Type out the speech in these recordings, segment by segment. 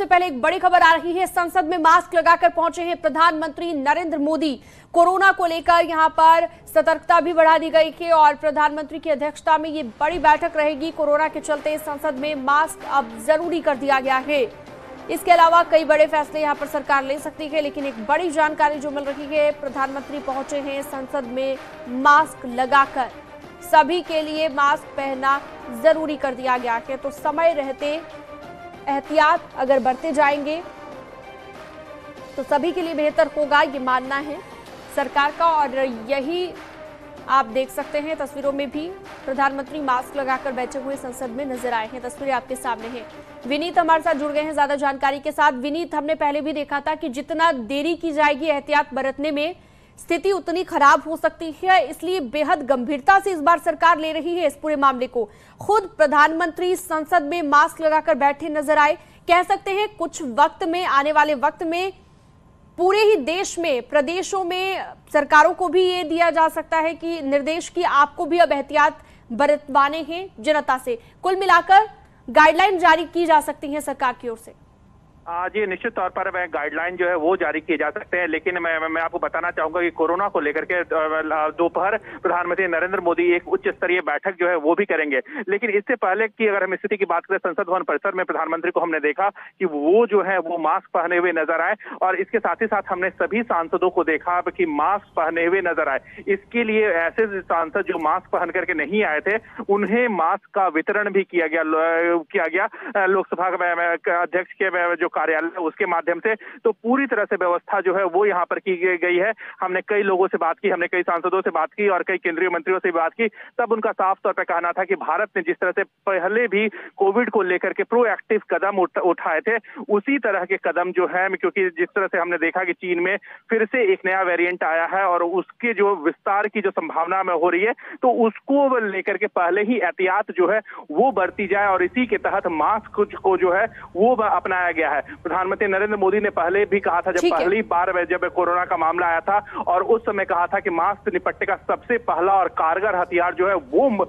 सबसे पहले एक बड़ी खबर आ रही है। संसद में मास्क लगाकर पहुंचे हैं प्रधानमंत्री नरेंद्र मोदी। कोरोना को लेकर यहां पर सतर्कता भी बढ़ा दी गई है और प्रधानमंत्री की अध्यक्षता में ये बड़ी बैठक रहेगी। कोरोना के चलते संसद में मास्क अब जरूरी कर दिया गया है। इसके अलावा कई बड़े फैसले यहां पर सरकार ले सकती है, लेकिन एक बड़ी जानकारी जो मिल रही है, प्रधानमंत्री पहुंचे हैं संसद में मास्क लगाकर। सभी के लिए मास्क पहनना जरूरी कर दिया गया है। तो समय रहते एहतियात अगर बरते जाएंगे तो सभी के लिए बेहतर होगा, ये मानना है सरकार का। और यही आप देख सकते हैं तस्वीरों में भी प्रधानमंत्री मास्क लगाकर बैठे हुए संसद में नजर आए हैं। तस्वीरें आपके सामने हैं। विनीत हमारे साथ जुड़ गए हैं ज्यादा जानकारी के साथ। विनीत, हमने पहले भी देखा था कि जितना देरी की जाएगी एहतियात बरतने में, स्थिति उतनी खराब हो सकती है, इसलिए बेहद गंभीरता से इस बार सरकार ले रही है इस पूरे मामले को। खुद प्रधानमंत्री संसद में मास्क लगाकर बैठे नजर आए। कह सकते हैं कुछ वक्त में, आने वाले वक्त में पूरे ही देश में, प्रदेशों में सरकारों को भी ये दिया जा सकता है कि निर्देश की आपको भी अब एहतियात बरतवाने हैं जनता से। कुल मिलाकर गाइडलाइन जारी की जा सकती है सरकार की ओर से। जी, निश्चित तौर पर गाइडलाइन जो है वो जारी किए जा सकते हैं, लेकिन मैं आपको बताना चाहूंगा कि कोरोना को लेकर के दोपहर प्रधानमंत्री नरेंद्र मोदी एक उच्च स्तरीय बैठक जो है वो भी करेंगे। लेकिन इससे पहले की अगर हम स्थिति की बात करें, संसद भवन परिसर में प्रधानमंत्री को हमने देखा कि वो जो है वो मास्क पहने हुए नजर आए, और इसके साथ ही साथ हमने सभी सांसदों को देखा कि मास्क पहने हुए नजर आए। इसके लिए ऐसे सांसद जो मास्क पहन करके नहीं आए थे, उन्हें मास्क का वितरण भी किया गया लोकसभा अध्यक्ष के जो कार्यालय उसके माध्यम से। तो पूरी तरह से व्यवस्था जो है वो यहाँ पर की गई है। हमने कई लोगों से बात की, हमने कई सांसदों से बात की और कई केंद्रीय मंत्रियों से बात की, तब उनका साफ तौर पर कहना था कि भारत ने जिस तरह से पहले भी कोविड को लेकर के प्रोएक्टिव कदम उठाए थे, उसी तरह के कदम जो है, क्योंकि जिस तरह से हमने देखा कि चीन में फिर से एक नया वेरिएंट आया है और उसके जो विस्तार की जो संभावना में हो रही है, तो उसको लेकर के पहले ही एहतियात जो है वो बरती जाए, और इसी के तहत मास्क को जो है वो अपनाया गया है। प्रधानमंत्री नरेंद्र मोदी ने पहले भी कहा था, जब पहली बार जब कोरोना का मामला आया था, और उस समय कहा था कि मास्क से निपटने का सबसे पहला और कारगर हथियार जो है वो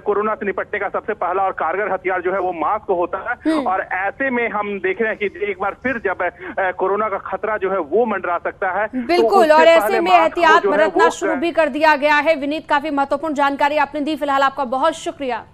कोरोना से निपटने का सबसे पहला और कारगर हथियार जो है वो मास्क होता है। और ऐसे में हम देख रहे हैं कि एक बार फिर जब कोरोना का खतरा जो है वो मंडरा सकता है, बिल्कुल, और ऐसे में एहतियात बरतना शुरू भी कर दिया गया है। विनीत, काफी महत्वपूर्ण जानकारी आपने दी। फिलहाल आपका बहुत शुक्रिया।